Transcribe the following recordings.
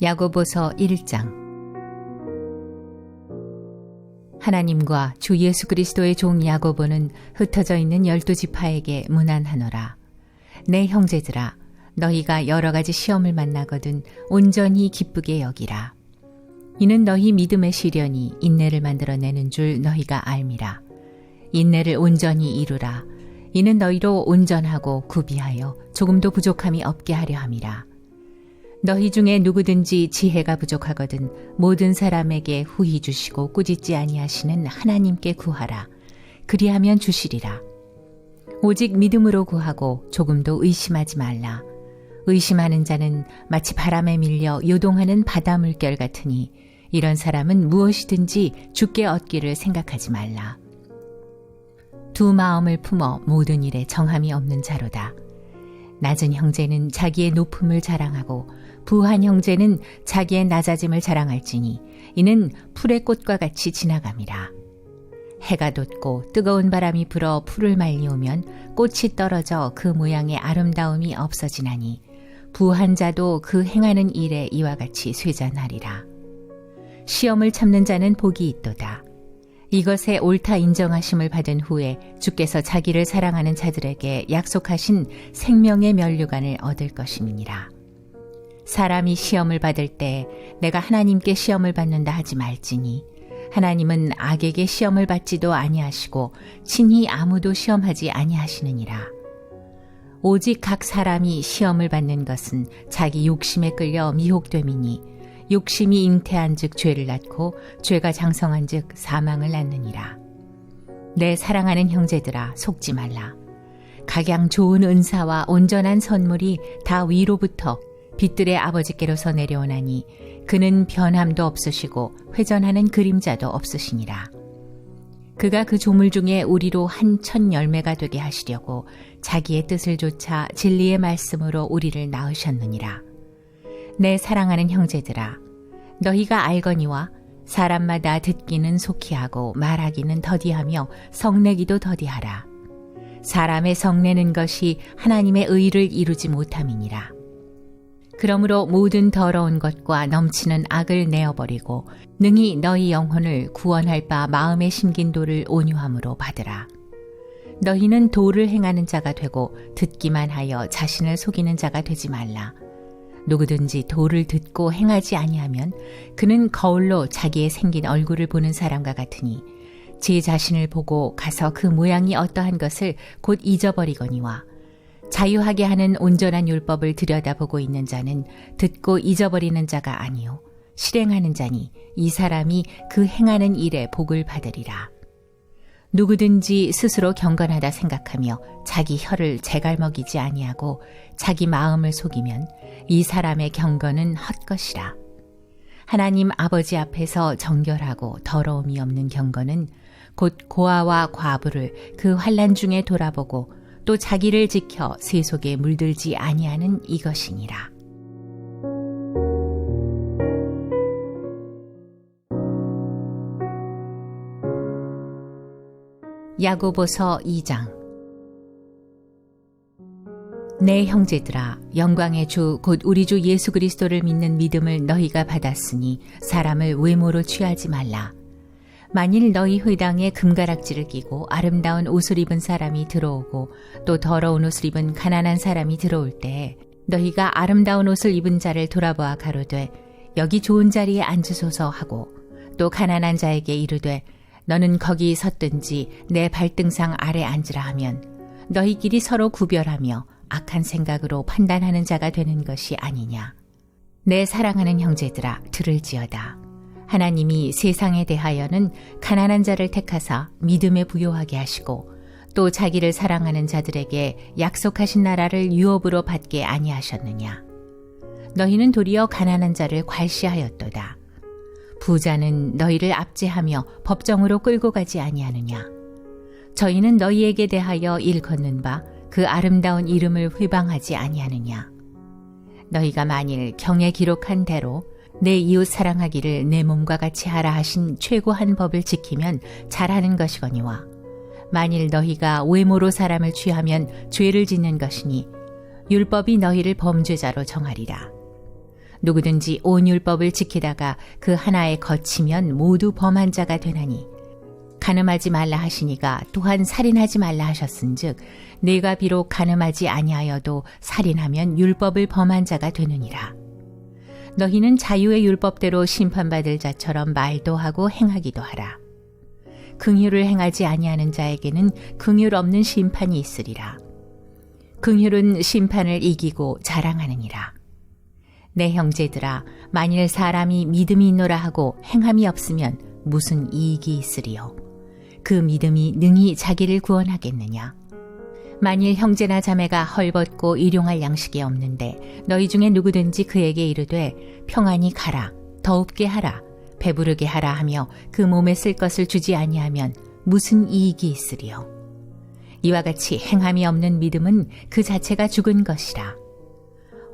야고보서 1장. 하나님과 주 예수 그리스도의 종 야고보는 흩어져 있는 12지파에게 문안하노라. 내 형제들아, 너희가 여러 가지 시험을 만나거든 온전히 기쁘게 여기라. 이는 너희 믿음의 시련이 인내를 만들어내는 줄 너희가 알미라. 인내를 온전히 이루라. 이는 너희로 온전하고 구비하여 조금도 부족함이 없게 하려 함이라. 너희 중에 누구든지 지혜가 부족하거든 모든 사람에게 후히 주시고 꾸짖지 아니하시는 하나님께 구하라. 그리하면 주시리라. 오직 믿음으로 구하고 조금도 의심하지 말라. 의심하는 자는 마치 바람에 밀려 요동하는 바다 물결 같으니 이런 사람은 무엇이든지 주께 얻기를 생각하지 말라. 두 마음을 품어 모든 일에 정함이 없는 자로다. 낮은 형제는 자기의 높음을 자랑하고 부한 형제는 자기의 낮아짐을 자랑할지니 이는 풀의 꽃과 같이 지나감이라. 해가 돋고 뜨거운 바람이 불어 풀을 말리우면 꽃이 떨어져 그 모양의 아름다움이 없어지나니 부한 자도 그 행하는 일에 이와 같이 쇠잔하리라. 시험을 참는 자는 복이 있도다. 이것에 옳다 인정하심을 받은 후에 주께서 자기를 사랑하는 자들에게 약속하신 생명의 면류관을 얻을 것임이니라. 사람이 시험을 받을 때 내가 하나님께 시험을 받는다 하지 말지니 하나님은 악에게 시험을 받지도 아니하시고 친히 아무도 시험하지 아니하시느니라. 오직 각 사람이 시험을 받는 것은 자기 욕심에 끌려 미혹됨이니 욕심이 잉태한 즉 죄를 낳고 죄가 장성한 즉 사망을 낳느니라. 내 사랑하는 형제들아, 속지 말라. 각양 좋은 은사와 온전한 선물이 다 위로부터 빛들의 아버지께로서 내려오나니 그는 변함도 없으시고 회전하는 그림자도 없으시니라. 그가 그 조물 중에 우리로 한 첫 열매가 되게 하시려고 자기의 뜻을 좇아 진리의 말씀으로 우리를 낳으셨느니라. 내 사랑하는 형제들아, 너희가 알거니와 사람마다 듣기는 속히 하고 말하기는 더디하며 성내기도 더디하라. 사람의 성내는 것이 하나님의 의를 이루지 못함이니라. 그러므로 모든 더러운 것과 넘치는 악을 내어버리고 능히 너희 영혼을 구원할 바 마음에 심긴 도를 온유함으로 받으라. 너희는 도를 행하는 자가 되고 듣기만 하여 자신을 속이는 자가 되지 말라. 누구든지 도를 듣고 행하지 아니하면 그는 거울로 자기의 생긴 얼굴을 보는 사람과 같으니 제 자신을 보고 가서 그 모양이 어떠한 것을 곧 잊어버리거니와 자유하게 하는 온전한 율법을 들여다보고 있는 자는 듣고 잊어버리는 자가 아니요 실행하는 자니 이 사람이 그 행하는 일에 복을 받으리라. 누구든지 스스로 경건하다 생각하며 자기 혀를 제갈먹이지 아니하고 자기 마음을 속이면 이 사람의 경건은 헛것이라. 하나님 아버지 앞에서 정결하고 더러움이 없는 경건은 곧 고아와 과부를 그 환난 중에 돌아보고 또 자기를 지켜 세속에 물들지 아니하는 이것이니라. 야고보서 2장. 내 형제들아, 영광의 주 곧 우리 주 예수 그리스도를 믿는 믿음을 너희가 받았으니 사람을 외모로 취하지 말라. 만일 너희 회당에 금가락지를 끼고 아름다운 옷을 입은 사람이 들어오고 또 더러운 옷을 입은 가난한 사람이 들어올 때 너희가 아름다운 옷을 입은 자를 돌아보아 가로되 여기 좋은 자리에 앉으소서 하고 또 가난한 자에게 이르되 너는 거기 섰든지 내 발등상 아래 앉으라 하면 너희끼리 서로 구별하며 악한 생각으로 판단하는 자가 되는 것이 아니냐. 내 사랑하는 형제들아, 들을지어다. 하나님이 세상에 대하여는 가난한 자를 택하사 믿음에 부요하게 하시고 또 자기를 사랑하는 자들에게 약속하신 나라를 유업으로 받게 아니하셨느냐. 너희는 도리어 가난한 자를 괄시하였도다. 부자는 너희를 압제하며 법정으로 끌고 가지 아니하느냐. 저희는 너희에게 대하여 일컫는 바 그 아름다운 이름을 회방하지 아니하느냐. 너희가 만일 경에 기록한 대로 내 이웃 사랑하기를 내 몸과 같이 하라 하신 최고한 법을 지키면 잘하는 것이거니와 만일 너희가 외모로 사람을 취하면 죄를 짓는 것이니 율법이 너희를 범죄자로 정하리라. 누구든지 온 율법을 지키다가 그 하나에 거치면 모두 범한 자가 되나니 간음하지 말라 하시니가 또한 살인하지 말라 하셨은즉 네가 비록 간음하지 아니하여도 살인하면 율법을 범한 자가 되느니라. 너희는 자유의 율법대로 심판받을 자처럼 말도 하고 행하기도 하라. 긍휼을 행하지 아니하는 자에게는 긍휼 없는 심판이 있으리라. 긍휼은 심판을 이기고 자랑하느니라. 내 형제들아, 만일 사람이 믿음이 있노라 하고 행함이 없으면 무슨 이익이 있으리요? 그 믿음이 능히 자기를 구원하겠느냐? 만일 형제나 자매가 헐벗고 일용할 양식이 없는데 너희 중에 누구든지 그에게 이르되 평안히 가라, 더웁게 하라, 배부르게 하라 하며 그 몸에 쓸 것을 주지 아니하면 무슨 이익이 있으리요? 이와 같이 행함이 없는 믿음은 그 자체가 죽은 것이라.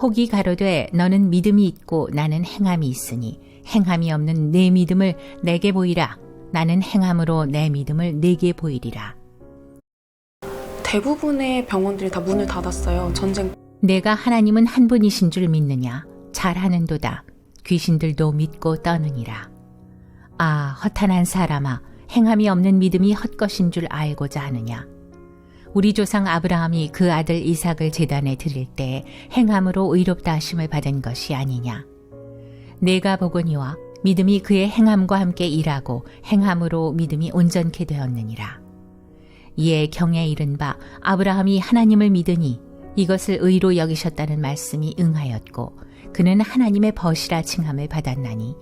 혹이 가로되 너는 믿음이 있고 나는 행함이 있으니 행함이 없는 내 믿음을 내게 보이라. 나는 행함으로 내 믿음을 내게 보이리라. 대부분의 병원들이 다 문을 닫았어요. 전쟁. 내가 하나님은 한 분이신 줄 믿느냐? 잘하는도다. 귀신들도 믿고 떠느니라. 아, 허탄한 사람아, 행함이 없는 믿음이 헛것인 줄 알고자 하느냐? 우리 조상 아브라함이 그 아들 이삭을 제단에 드릴 때 행함으로 의롭다 하심을 받은 것이 아니냐? 내가 보거니와 믿음이 그의 행함과 함께 일하고 행함으로 믿음이 온전케 되었느니라. 이에 경에 이른 바 아브라함이 하나님을 믿으니 이것을 의로 여기셨다는 말씀이 응하였고 그는 하나님의 벗이라 칭함을 받았나니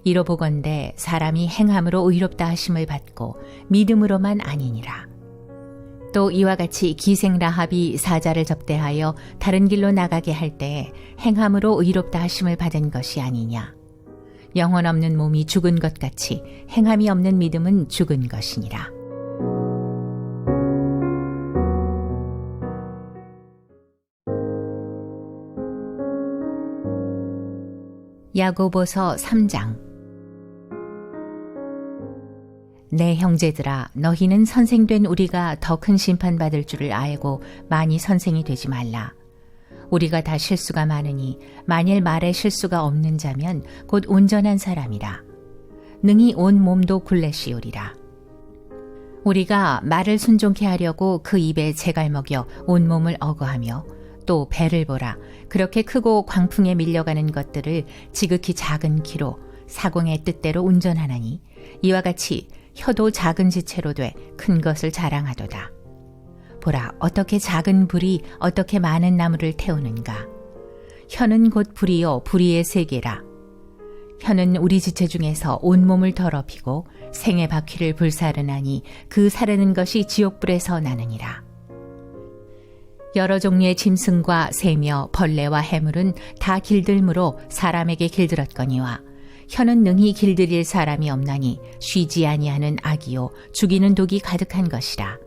이로 보건대 사람이 행함으로 의롭다 하심을 받고 믿음으로만 아니니라. 또 이와 같이 기생 라합이 사자를 접대하여 다른 길로 나가게 할 때에 행함으로 의롭다 하심을 받은 것이 아니냐. 영혼 없는 몸이 죽은 것 같이 행함이 없는 믿음은 죽은 것이니라. 야고보서 3장. 내 형제들아, 너희는 선생된 우리가 더 큰 심판받을 줄을 알고 많이 선생이 되지 말라. 우리가 다 실수가 많으니 만일 말에 실수가 없는 자면 곧 온전한 사람이라. 능히 온 몸도 굴레시오리라. 우리가 말을 순종케 하려고 그 입에 재갈 먹여 온 몸을 어거하며 또 배를 보라. 그렇게 크고 광풍에 밀려가는 것들을 지극히 작은 키로 사공의 뜻대로 운전하나니 이와 같이 혀도 작은 지체로 돼 큰 것을 자랑하도다. 보라, 어떻게 작은 불이 어떻게 많은 나무를 태우는가. 혀는 곧 불이요 불의의 세계라. 혀는 우리 지체 중에서 온몸을 더럽히고 생의 바퀴를 불사르나니 그 사르는 것이 지옥불에서 나느니라. 여러 종류의 짐승과 새며 벌레와 해물은 다 길들므로 사람에게 길들었거니와 혀는 능히 길들일 사람이 없나니 쉬지 아니하는 악이요 죽이는 독이 가득한 것이라.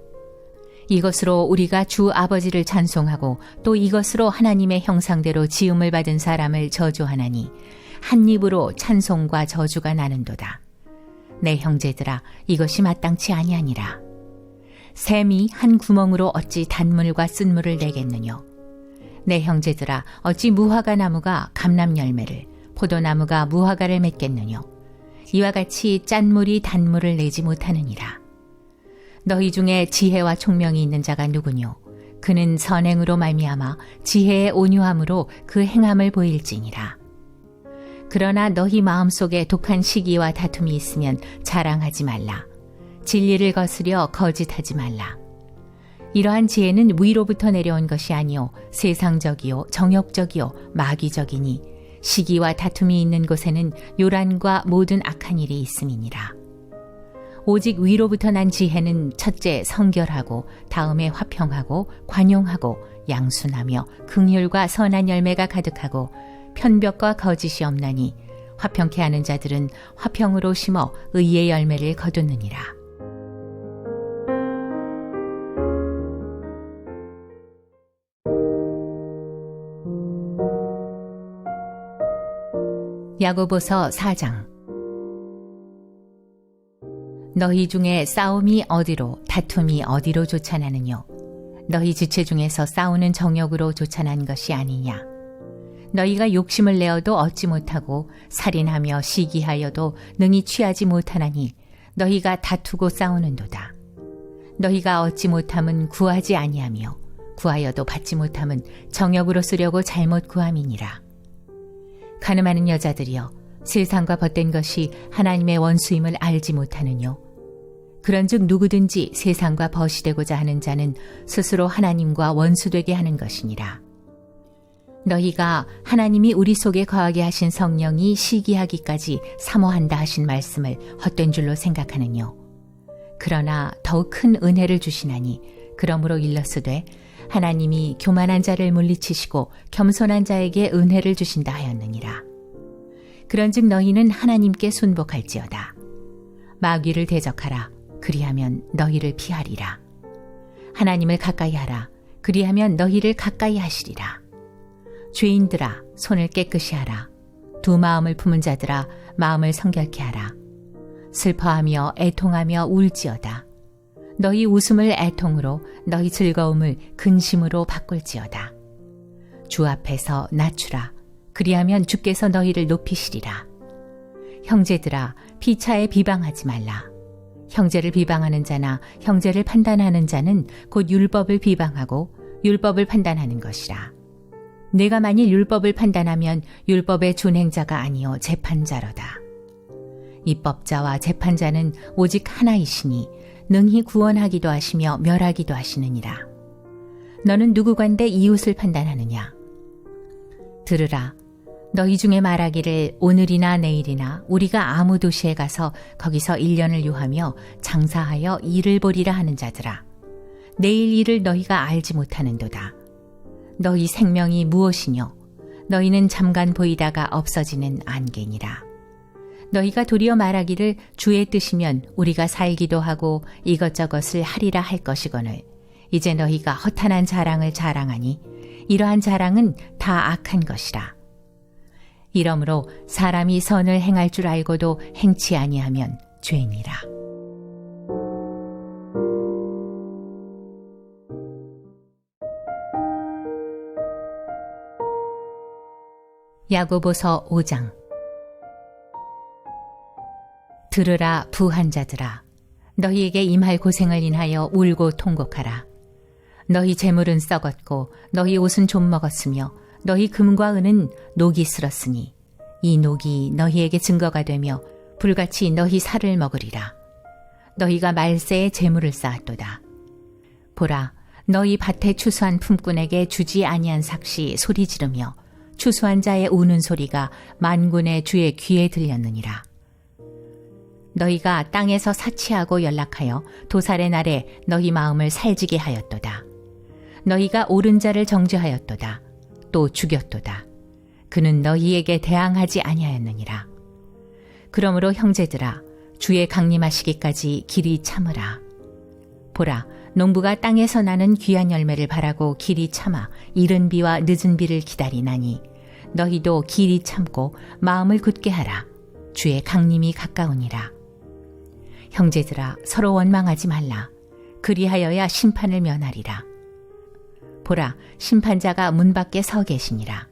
이것으로 우리가 주 아버지를 찬송하고 또 이것으로 하나님의 형상대로 지음을 받은 사람을 저주하나니 한 입으로 찬송과 저주가 나는도다. 내 형제들아, 이것이 마땅치 아니하니라. 샘이 한 구멍으로 어찌 단물과 쓴물을 내겠느뇨. 내 형제들아, 어찌 무화과 나무가 감람 열매를, 포도나무가 무화과를 맺겠느뇨. 이와 같이 짠물이 단물을 내지 못하느니라. 너희 중에 지혜와 총명이 있는 자가 누구뇨? 그는 선행으로 말미암아 지혜의 온유함으로 그 행함을 보일지니라. 그러나 너희 마음속에 독한 시기와 다툼이 있으면 자랑하지 말라. 진리를 거스려 거짓하지 말라. 이러한 지혜는 위로부터 내려온 것이 아니요 세상적이요 정욕적이요 마귀적이니 시기와 다툼이 있는 곳에는 요란과 모든 악한 일이 있음이니라. 오직 위로부터 난 지혜는 첫째 성결하고 다음에 화평하고 관용하고 양순하며 긍휼과 선한 열매가 가득하고 편벽과 거짓이 없나니 화평케 하는 자들은 화평으로 심어 의의 열매를 거두느니라. 야고보서 4장. 너희 중에 싸움이 어디로 다툼이 어디로 쫓아나느뇨. 너희 지체 중에서 싸우는 정욕으로 쫓아난 것이 아니냐. 너희가 욕심을 내어도 얻지 못하고 살인하며 시기하여도 능히 취하지 못하나니 너희가 다투고 싸우는도다. 너희가 얻지 못함은 구하지 아니하며 구하여도 받지 못함은 정욕으로 쓰려고 잘못 구함이니라. 가늠하는 여자들이여, 세상과 벗된 것이 하나님의 원수임을 알지 못하느뇨. 그런즉 누구든지 세상과 벗이 되고자 하는 자는 스스로 하나님과 원수되게 하는 것이니라. 너희가 하나님이 우리 속에 거하게 하신 성령이 시기하기까지 사모한다 하신 말씀을 헛된 줄로 생각하느뇨. 그러나 더욱 큰 은혜를 주시나니 그러므로 일렀으되 하나님이 교만한 자를 물리치시고 겸손한 자에게 은혜를 주신다 하였느니라. 그런즉 너희는 하나님께 순복할지어다. 마귀를 대적하라. 그리하면 너희를 피하리라. 하나님을 가까이 하라. 그리하면 너희를 가까이 하시리라. 죄인들아, 손을 깨끗이 하라. 두 마음을 품은 자들아, 마음을 성결케 하라. 슬퍼하며 애통하며 울지어다. 너희 웃음을 애통으로, 너희 즐거움을 근심으로 바꿀지어다. 주 앞에서 낮추라. 그리하면 주께서 너희를 높이시리라. 형제들아, 피차에 비방하지 말라. 형제를 비방하는 자나 형제를 판단하는 자는 곧 율법을 비방하고 율법을 판단하는 것이라. 내가 만일 율법을 판단하면 율법의 준행자가 아니요 재판자로다. 입법자와 재판자는 오직 하나이시니 능히 구원하기도 하시며 멸하기도 하시느니라. 너는 누구간데 이웃을 판단하느냐? 들으라. 너희 중에 말하기를 오늘이나 내일이나 우리가 아무 도시에 가서 거기서 1년을 유하며 장사하여 일을 보리라 하는 자들아. 내일 일을 너희가 알지 못하는도다. 너희 생명이 무엇이뇨? 너희는 잠깐 보이다가 없어지는 안개니라. 너희가 도리어 말하기를 주의 뜻이면 우리가 살기도 하고 이것저것을 하리라 할 것이거늘 이제 너희가 허탄한 자랑을 자랑하니 이러한 자랑은 다 악한 것이라. 이러므로 사람이 선을 행할 줄 알고도 행치 아니하면 죄니라. 야고보서 5장. 들으라 부한 자들아, 너희에게 임할 고생을 인하여 울고 통곡하라. 너희 재물은 썩었고 너희 옷은 좀 먹었으며 너희 금과 은은 녹이 슬었으니 이 녹이 너희에게 증거가 되며 불같이 너희 살을 먹으리라. 너희가 말세에 재물을 쌓았도다. 보라, 너희 밭에 추수한 품꾼에게 주지 아니한 삭시 소리 지르며 추수한 자의 우는 소리가 만군의 주의 귀에 들렸느니라. 너희가 땅에서 사치하고 연락하여 도살의 날에 너희 마음을 살지게 하였도다. 너희가 옳은 자를 정죄하였도다. 또 죽였도다. 그는 너희에게 대항하지 아니하였느니라. 그러므로 형제들아, 주의 강림하시기까지 길이 참으라. 보라, 농부가 땅에서 나는 귀한 열매를 바라고 길이 참아 이른 비와 늦은 비를 기다리나니 너희도 길이 참고 마음을 굳게 하라. 주의 강림이 가까우니라. 형제들아, 서로 원망하지 말라. 그리하여야 심판을 면하리라. 보라, 심판자가 문 밖에 서 계시니라.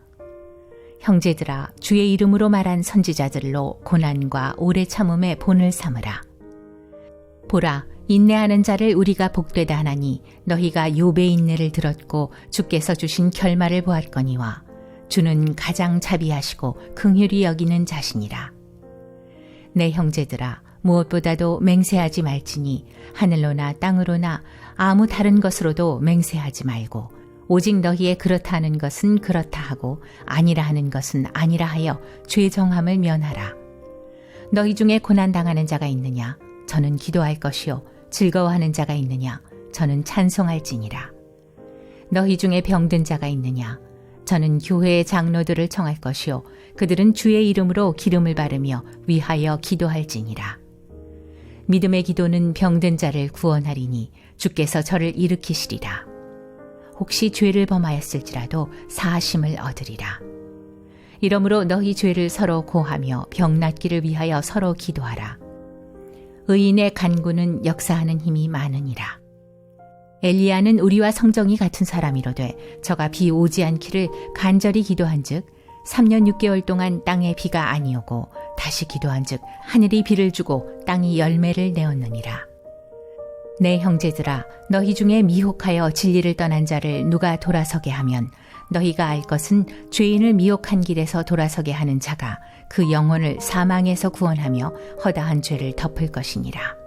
형제들아, 주의 이름으로 말한 선지자들로 고난과 오래 참음의 본을 삼으라. 보라, 인내하는 자를 우리가 복되다 하나니 너희가 욥의 인내를 들었고 주께서 주신 결말을 보았거니와 주는 가장 자비하시고 긍휼히 여기는 자시니라. 내 형제들아, 무엇보다도 맹세하지 말지니 하늘로나 땅으로나 아무 다른 것으로도 맹세하지 말고 오직 너희의 그렇다 하는 것은 그렇다 하고 아니라 하는 것은 아니라 하여 죄 정함을 면하라. 너희 중에 고난당하는 자가 있느냐? 저는 기도할 것이요. 즐거워하는 자가 있느냐? 저는 찬송할지니라. 너희 중에 병든 자가 있느냐? 저는 교회의 장로들을 청할 것이요. 그들은 주의 이름으로 기름을 바르며 위하여 기도할지니라. 믿음의 기도는 병든 자를 구원하리니 주께서 저를 일으키시리라. 혹시 죄를 범하였을지라도 사하심을 얻으리라. 이러므로 너희 죄를 서로 고하며 병 낫기를 위하여 서로 기도하라. 의인의 간구는 역사하는 힘이 많으니라. 엘리야는 우리와 성정이 같은 사람이로되 저가 비 오지 않기를 간절히 기도한즉 3년 6개월 동안 땅에 비가 아니오고 다시 기도한즉 하늘이 비를 주고 땅이 열매를 내었느니라. 내 형제들아, 너희 중에 미혹하여 진리를 떠난 자를 누가 돌아서게 하면 너희가 알 것은 죄인을 미혹한 길에서 돌아서게 하는 자가 그 영혼을 사망에서 구원하며 허다한 죄를 덮을 것이니라.